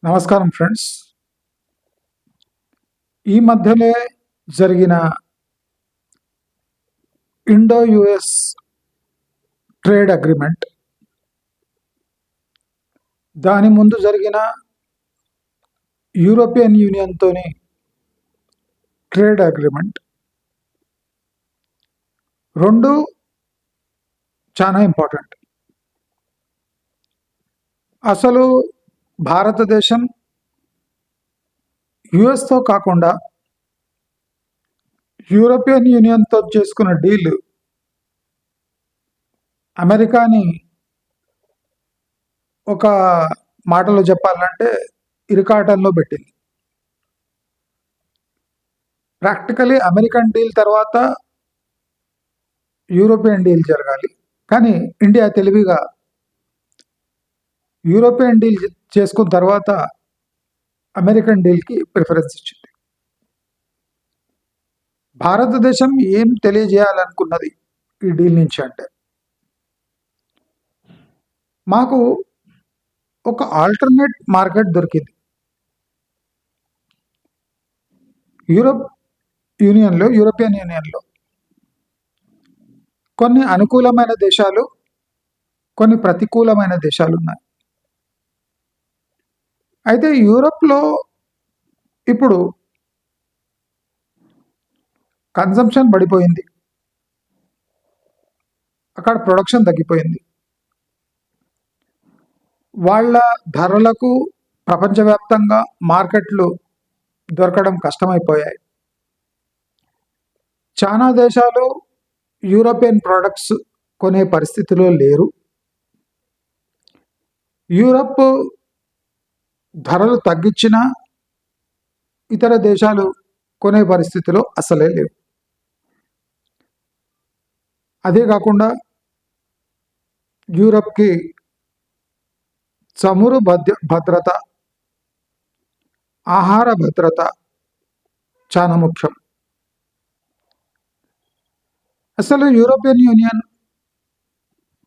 నమస్కారం ఫ్రెండ్స్. ఈ మధ్యనే జరిగిన ఇండో యుఎస్ ట్రేడ్ అగ్రిమెంట్, దాని ముందు జరిగిన యూరోపియన్ యూనియన్తోని ట్రేడ్ అగ్రిమెంట్, రెండు చాలా ఇంపార్టెంట్. అసలు భారతదేశం యుఎస్తో కాకుండా యూరోపియన్ యూనియన్తో చేసుకున్న డీల్ అమెరికాని ఒక మాటలో చెప్పాలంటే ఇరుకాటంలో పెట్టింది. ప్రాక్టికలీ అమెరికన్ డీల్ తర్వాత యూరోపియన్ డీల్ జరగాలి, కానీ ఇండియా తెలివిగా యూరోపియన్ డీల్ చేసుకున్న తర్వాత అమెరికన్ డీల్కి ప్రిఫరెన్స్ ఇచ్చింది. భారతదేశం ఏం తెలియజేయాలనుకున్నది ఈ డీల్ నుంచి అంటే, మాకు ఒక ఆల్టర్నేట్ మార్కెట్ దొరికింది. యూరోపియన్ యూనియన్లో కొన్ని అనుకూలమైన దేశాలు, కొన్ని ప్రతికూలమైన దేశాలు ఉన్నాయి. అయితే యూరోప్లో ఇప్పుడు కన్సంప్షన్ పడిపోయింది, అక్కడ ప్రొడక్షన్ తగ్గిపోయింది, వాళ్ళ ధరలకు ప్రపంచవ్యాప్తంగా మార్కెట్లు దొరకడం కష్టమైపోయాయి. చాలా దేశాలు యూరోపియన్ ప్రోడక్ట్స్ కొనే పరిస్థితిలో లేరు. యూరప్ ధరలు తగ్గించినా ఇతర దేశాలు కొనే పరిస్థితిలో అసలే లేవు. అదే కాకుండా యూరప్కి చమురు భద్రత, ఆహార భద్రత చాలా ముఖ్యం. అసలు యూరోపియన్ యూనియన్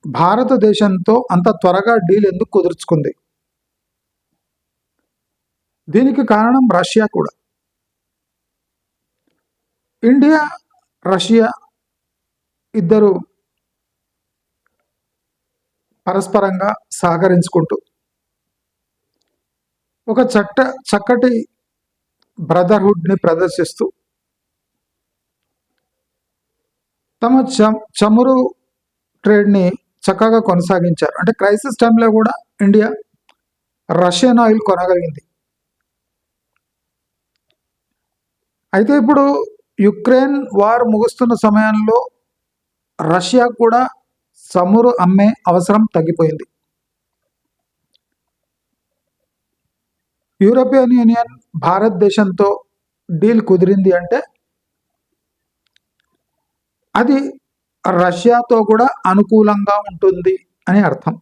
భారతదేశంతో అంత త్వరగా డీల్ ఎందుకు కుదుర్చుకుంది? దీనికి కారణం రష్యా కూడా. ఇండియా, రష్యా ఇద్దరు పరస్పరంగా సహకరించుకుంటూ ఒక చక్కటి బ్రదర్హుడ్ని ప్రదర్శిస్తూ తమ చమురు ట్రేడ్ని చక్కగా కొనసాగించారు. అంటే క్రైసిస్ టైంలో కూడా ఇండియా రష్యన్ ఆయిల్ కొనగలిగింది. అయితే ఇప్పుడు యుక్రెయిన్ వార్ ముగుస్తున్న సమయంలో రష్యా కూడా చమురు అమ్మే అవసరం తగ్గిపోయింది. యూరోపియన్ యూనియన్ భారతదేశంతో డీల్ కుదిరింది అంటే అది రష్యాతో కూడా అనుకూలంగా ఉంటుంది అని అర్థం.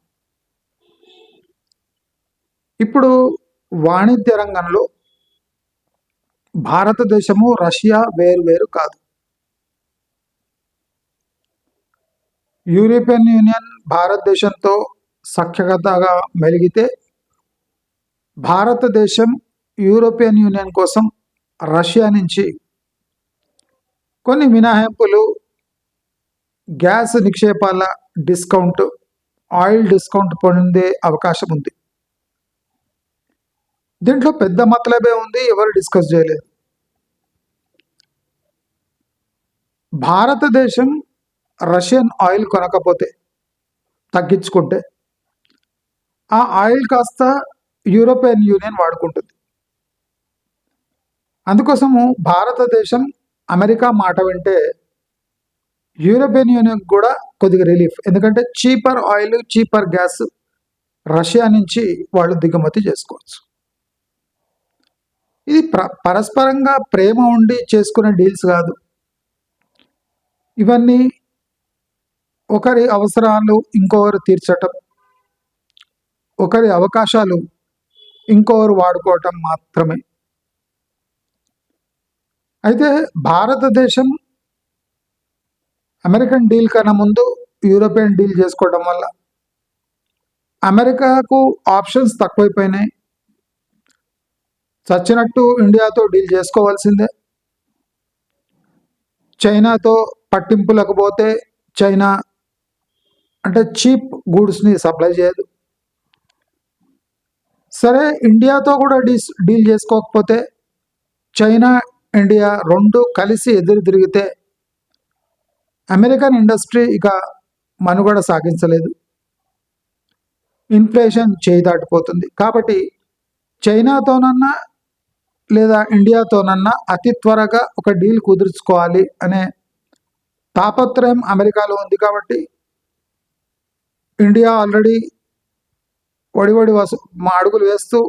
ఇప్పుడు వాణిజ్య రంగంలో భారతదేశము, రష్యా వేరు కాదు. యూరోపియన్ యూనియన్ భారతదేశంతో సఖ్యతగా మెలిగితే భారతదేశం యూరోపియన్ యూనియన్ కోసం రష్యా నుంచి కొన్ని మినహాయింపులు, గ్యాస్ నిక్షేపాల డిస్కౌంట్, ఆయిల్ డిస్కౌంట్ పొందే అవకాశం ఉంది. దీంట్లో పెద్ద మతలబే ఉంది, ఎవరు డిస్కస్ చేయలేదు. భారతదేశం రష్యన్ ఆయిల్ కొనకపోతే, తగ్గించుకుంటే ఆ ఆయిల్ కాస్త యూరోపియన్ యూనియన్ వాడుకుంటుంది. అందుకోసము భారతదేశం అమెరికా మాట వింటే యూరోపియన్ యూనియన్ కూడా కొద్దిగా రిలీఫ్. ఎందుకంటే cheaper oil, cheaper gas Russia నుంచి వాళ్ళు దిగుమతి చేసుకోవచ్చు. ఇది పరస్పరంగా ప్రేమ ఉండి చేసుకునే డీల్స్ కాదు. ఇవన్నీ ఒకరి అవసరాలు ఇంకొకరు తీర్చటం, ఒకరి అవకాశాలు ఇంకొకరు వాడుకోవటం మాత్రమే. అయితే భారతదేశం అమెరికన్ డీల్ కన్నా ముందు యూరోపియన్ డీల్ చేసుకోవడం వల్ల అమెరికాకు ఆప్షన్స్ తక్కువైపోయినాయి, చచ్చినట్టు ఇండియాతో డీల్ చేసుకోవాల్సిందే. చైనాతో పట్టింపులకు పోతే చైనా అంటే చీప్ గూడ్స్ని సప్లై చేయదు. సరే ఇండియాతో కూడా డీల్ చేసుకోకపోతే చైనా ఇండియా రెండు కలిసి ఎదురు తిరిగితే అమెరికన్ ఇండస్ట్రీ ఇక మనుగడ సాగించలేదు, ఇన్ఫ్లేషన్ చేయి దాటిపోతుంది. కాబట్టి చైనాతోనన్నా లేదా ఇండియాతోనన్నా అతి త్వరగా ఒక డీల్ కుదుర్చుకోవాలి అనే తాపత్రయం అమెరికాలో ఉంది. కాబట్టి ఇండియా ఆల్రెడీ వడి మా అడుగులు వేస్తూ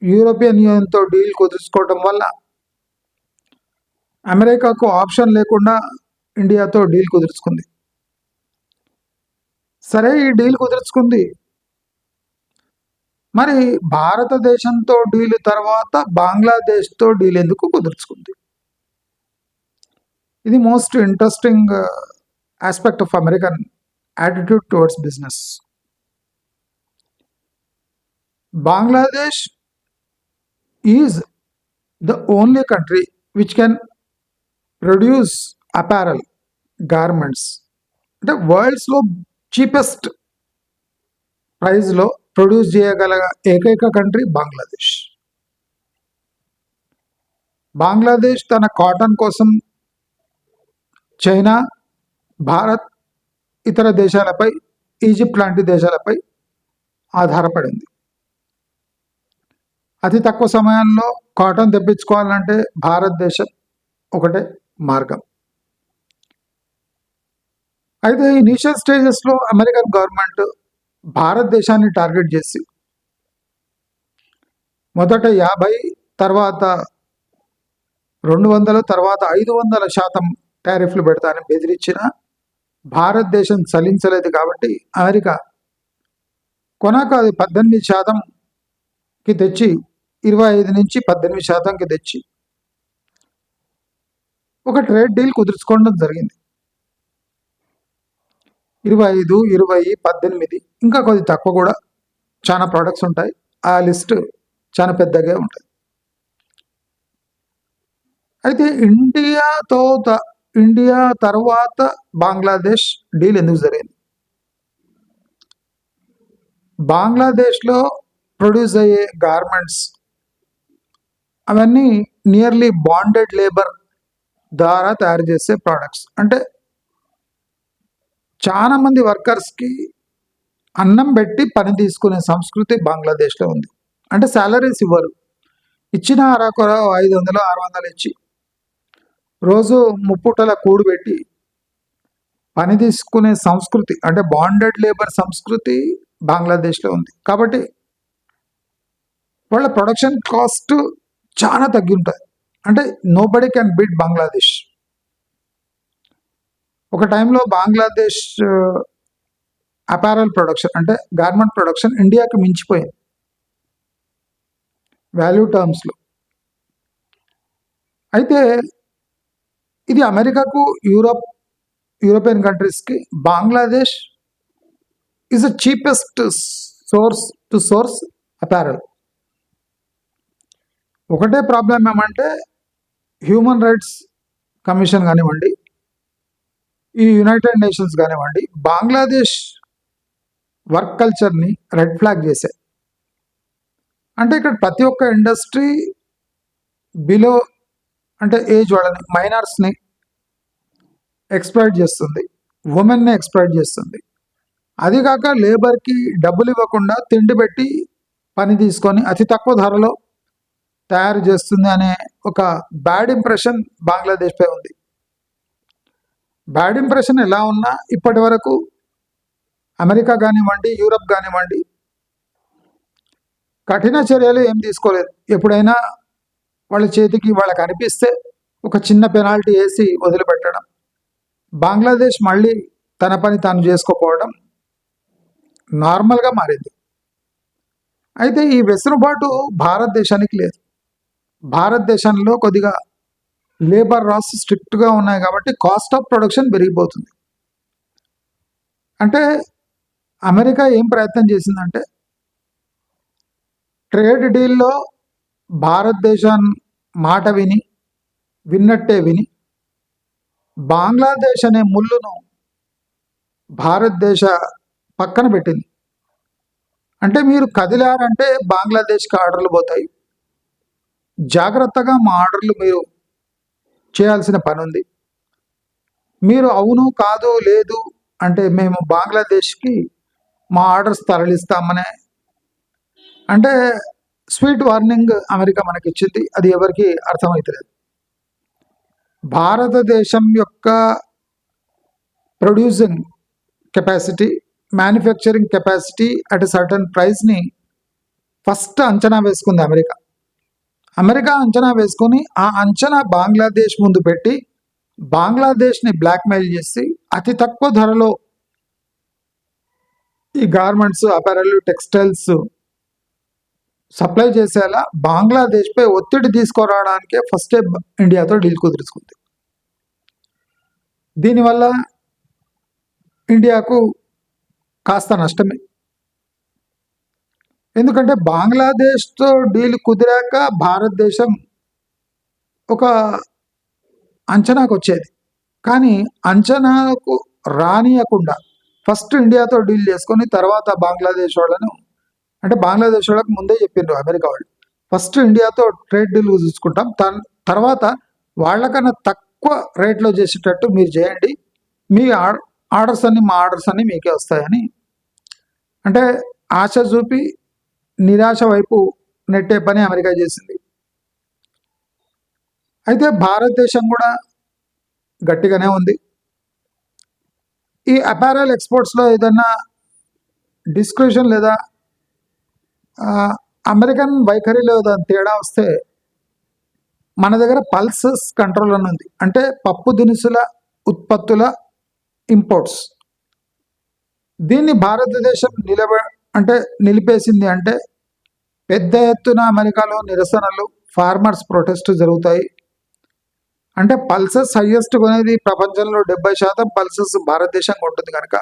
యూరోపియన్ యూనియన్తో డీల్ కుదుర్చుకోవడం వల్ల అమెరికాకు ఆప్షన్ లేకుండా ఇండియాతో డీల్ కుదుర్చుకుంది. సరే ఈ డీల్ కుదుర్చుకుంది, మరి భారతదేశంతో డీల్ తర్వాత బంగ్లాదేశ్తో డీల్ ఎందుకు కుదుర్చుకుంది? ఇది most interesting aspect of American attitude towards business. Bangladesh is the only country which can produce apparel, garments. అంటే వరల్డ్స్లో చీపెస్ట్ ప్రైస్లో ప్రొడ్యూస్ చేయగల ఏకైక కంట్రీ బంగ్లాదేశ్. బంగ్లాదేశ్ తన కాటన్ కోసం చైనా, భారత్, ఇతర దేశాలపై, ఈజిప్ట్ లాంటి దేశాలపై ఆధారపడింది. అతి తక్కువ సమయంలో కాటన్ తెప్పించుకోవాలంటే భారతదేశం ఒకటే మార్గం. అయితే ఇనీషియల్ స్టేజెస్లో అమెరికన్ గవర్నమెంట్ భారతదేశాన్ని టార్గెట్ చేసి మొదట 50, తర్వాత 200, తర్వాత 500% టారిఫ్లు పెడతానని బెదిరించిన భారతదేశం చలించలేదు. కాబట్టి అమెరికా కొనాక అది 18%కి తెచ్చి 25 నుంచి 18%కి తెచ్చి ఒక ట్రేడ్ డీల్ కుదుర్చుకోవడం జరిగింది. 25, 20, 18, ఇంకా కొద్ది తక్కువ కూడా చాలా ప్రోడక్ట్స్ ఉంటాయి. ఆ లిస్ట్ చాలా పెద్దగా ఉంటుంది. అయితే ఇండియా తర్వాత బంగ్లాదేశ్ డీల్ ఎందుకు జరిగింది? బంగ్లాదేశ్లో ప్రొడ్యూస్ అయ్యే గార్మెంట్స్ అవన్నీ నియర్లీ బాండెడ్ లేబర్ ద్వారా తయారు చేసే ప్రోడక్ట్స్. అంటే చాలా మంది వర్కర్స్కి అన్నం పెట్టి పని తీసుకునే సంస్కృతి బంగ్లాదేశ్లో ఉంది. అంటే శాలరీస్ ఇవ్వరు, ఇచ్చిన అరకొర 500, 600 ఇచ్చి రోజు ముప్పుటల కూడు పెట్టి పని తీసుకునే సంస్కృతి, అంటే బాండెడ్ లేబర్ సంస్కృతి బంగ్లాదేశ్లో ఉంది. కాబట్టి వాళ్ళ ప్రొడక్షన్ కాస్ట్ చాలా తగ్గి ఉంటుంది. అంటే నోబడీ క్యాన్ బీట్ బంగ్లాదేశ్. ఒక టైంలో బంగ్లాదేశ్ అపారల్ ప్రొడక్షన్ అంటే గార్మెంట్ ప్రొడక్షన్ ఇండియాకి మించిపోయింది వాల్యూ టర్మ్స్లో. అయితే ఇది అమెరికాకు, యూరోపియన్ కంట్రీస్కి Bangladesh is the cheapest source apparel. ఒకటే ప్రాబ్లం ఏమంటే హ్యూమన్ రైట్స్ కమిషన్ కానివ్వండి, ఈ యునైటెడ్ నేషన్స్ కానివ్వండి, బంగ్లాదేశ్ వర్క్ కల్చర్ని రెడ్ ఫ్లాగ్ చేశాయి. అంటే ఇక్కడ ప్రతి ఒక్క ఇండస్ట్రీ బిలో అంటే ఏజ్ వాళ్ళని, మైనర్స్ని ఎక్స్ప్లాయిట్ చేస్తుంది, ఉమెన్ని ఎక్స్ప్లాయిట్ చేస్తుంది. అది కాక లేబర్కి డబ్బులు ఇవ్వకుండా తిండి పెట్టి పని తీసుకొని అతి తక్కువ ధరలో తయారు చేస్తుంది అనే ఒక బ్యాడ్ ఇంప్రెషన్ బంగ్లాదేశ్పై ఉంది. బ్యాడ్ ఇంప్రెషన్ ఎలా ఉన్నా ఇప్పటి వరకు అమెరికా కానివ్వండి, యూరప్ కానివ్వండి కఠిన చర్యలు ఏం తీసుకోలేదు. ఎప్పుడైనా వాళ్ళ చేతికి వాళ్ళకి అనిపిస్తే ఒక చిన్న పెనాల్టీ వేసి వదిలిపెట్టడం, బంగ్లాదేశ్ మళ్ళీ తన పని తాను చేసుకోకపోవడం నార్మల్గా మారింది. అయితే ఈ వెసులుబాటు భారతదేశానికి లేదు. భారతదేశంలో కొద్దిగా లేబర్ రాస్ స్ట్రిక్ట్గా ఉన్నాయి కాబట్టి కాస్ట్ ఆఫ్ ప్రొడక్షన్ పెరిగిపోతుంది. అంటే అమెరికా ఏం ప్రయత్నం చేసిందంటే ట్రేడ్ డీల్లో భారతదేశం మాట విన్నట్టే విని బంగ్లాదేశ్ అనే ముళ్ళును భారతదేశ పక్కన పెట్టింది. అంటే మీరు కదిలారంటే బంగ్లాదేశ్కి ఆర్డర్లు పోతాయి, జాగ్రత్తగా మా ఆర్డర్లు మీరు చేయాల్సిన పని ఉంది. మీరు అవును కాదు లేదు అంటే మేము బంగ్లాదేశ్కి మా ఆర్డర్స్ తరలిస్తామనే అంటే స్వీట్ వార్నింగ్ అమెరికా మనకిచ్చింది. అది ఎవరికి అర్థమవుతలేదు. భారతదేశం యొక్క producing capacity, manufacturing capacity at certain ప్రైస్ని ఫస్ట్ అంచనా వేసుకుంది అమెరికా. అమెరికా అంచనా వేసుకొని ఆ అంచనా బంగ్లాదేశ్ ముందు పెట్టి బంగ్లాదేశ్ని బ్లాక్మెయిల్ చేసి అతి తక్కువ ధరలో ఈ గార్మెంట్స్, అపారల్, టెక్స్టైల్స్ సప్లై చేసేలా బంగ్లాదేశ్పై ఒత్తిడి తీసుకురావడానికే ఫస్టే ఇండియాతో డీల్ కుదుర్చుకుంది. దీనివల్ల ఇండియాకు కాస్త నష్టమే. ఎందుకంటే బంగ్లాదేశ్తో డీల్ కుదిరాక భారతదేశం ఒక అంచనాకు వచ్చేది, కానీ అంచనాకు రానియకుండా ఫస్ట్ ఇండియాతో డీల్ చేసుకొని తర్వాత బంగ్లాదేశ్ వాళ్ళను, అంటే బంగ్లాదేశ్ వాళ్ళకి ముందే చెప్పిండ్రు అమెరికా వాళ్ళు, ఫస్ట్ ఇండియాతో ట్రేడ్ డీల్ చూసుకుంటాం, తర్వాత వాళ్ళకన్నా తక్కువ రేట్లో చేసేటట్టు మీరు చేయండి, మీ ఆర్డర్స్ అన్ని మా ఆర్డర్స్ అన్ని మీకే వస్తాయని అంటే ఆశ చూపి నిరాశ వైపు నెట్టే పని అమెరికా చేసింది. అయితే భారతదేశం కూడా గట్టిగానే ఉంది. ఈ అపారల్ ఎక్స్పోర్ట్స్లో ఏదన్నా డిస్క్రిప్షన్ లేదా అమెరికన్ వైఖరిలో ఏదైనా తేడా వస్తే మన దగ్గర పల్సెస్ కంట్రోల్ అని ఉంది. అంటే పప్పు దినుసుల ఉత్పత్తుల ఇంపోర్ట్స్, దీన్ని భారతదేశం నిలిపేసింది. అంటే పెద్ద ఎత్తున అమెరికాలో నిరసనలు, ఫార్మర్స్ ప్రొటెస్ట్ జరుగుతాయి. అంటే పల్సెస్ హైయెస్ట్ కొనేది ప్రపంచంలో 70% పల్సెస్ భారతదేశంగా ఉంటుంది కనుక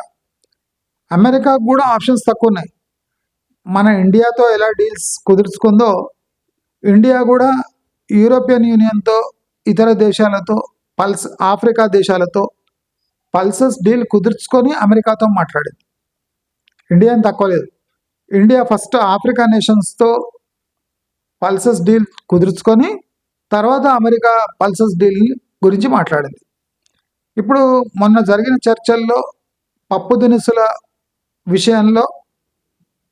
అమెరికాకు కూడా ఆప్షన్స్ తక్కువ ఉన్నాయి. మన ఇండియాతో ఎలా డీల్స్ కుదుర్చుకుందో ఇండియా కూడా యూరోపియన్ యూనియన్తో, ఇతర దేశాలతో, ఆఫ్రికా దేశాలతో పల్సెస్ డీల్ కుదుర్చుకొని అమెరికాతో మాట్లాడింది. ఇండియా తక్కువ లేదు. ఇండియా ఫస్ట్ ఆఫ్రికా నేషన్స్తో పల్సెస్ డీల్ కుదుర్చుకొని తర్వాత అమెరికా పల్సెస్ డీల్ గురించి మాట్లాడింది. ఇప్పుడు మొన్న జరిగిన చర్చల్లో పప్పు దినుసుల విషయంలో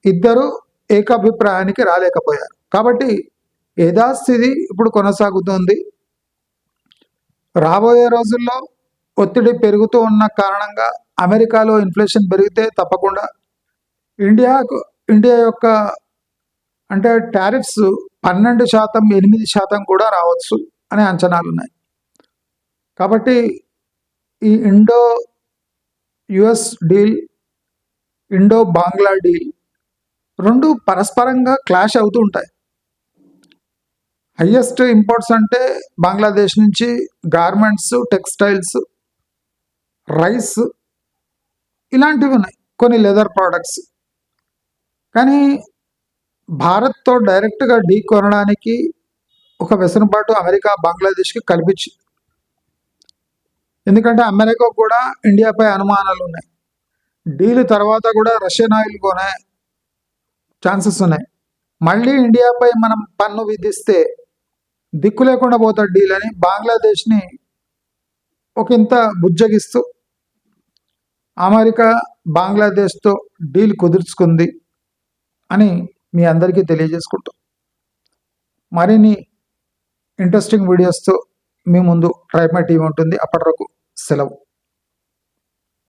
ఇద్దరు ఏకాభిప్రాయానికి రాలేకపోయారు. కాబట్టి యథాస్థితి ఇప్పుడు కొనసాగుతుంది. రాబోయే రోజుల్లో ఒత్తిడి పెరుగుతూ ఉన్న కారణంగా అమెరికాలో ఇన్ఫ్లేషన్ పెరిగితే తప్పకుండా ఇండియా యొక్క అంటే టారిఫ్స్ 12%, 8% కూడా రావచ్చు అనే అంచనాలు ఉన్నాయి. కాబట్టి ఈ ఇండో యుఎస్ డీల్, ఇండో బంగ్లా డీల్ రెండు పరస్పరంగా క్లాష్ అవుతూ ఉంటాయి. హైయెస్ట్ ఇంపోర్ట్స్ అంటే బంగ్లాదేశ్ నుంచి గార్మెంట్స్, టెక్స్టైల్స్, రైస్ ఇలాంటివి ఉన్నాయి, కొన్ని లెదర్ ప్రోడక్ట్స్. కానీ భారత్తో డైరెక్ట్గా డీ కొనడానికి ఒక వెసులుబాటు అమెరికా బంగ్లాదేశ్కి కల్పించింది. ఎందుకంటే అమెరికా కూడా ఇండియాపై అనుమానాలు ఉన్నాయి. డీల్ తర్వాత కూడా రష్యన్ ఆయిల్ కొనే ఛాన్సెస్ ఉన్నాయి. మళ్ళీ ఇండియాపై మనం పన్ను విధిస్తే దిక్కు లేకుండా పోతాడు డీల్ అని బంగ్లాదేశ్ని ఒకంత బుజ్జగిస్తూ అమెరికా బంగ్లాదేశ్తో డీల్ కుదుర్చుకుంది అని మీ అందరికీ తెలియజేసుకుంటాం. మరిన్ని ఇంట్రెస్టింగ్ వీడియోస్తో మీ ముందు ట్రైబ్ మై టీవీ ఉంటుంది. అప్పటి వరకు సెలవు.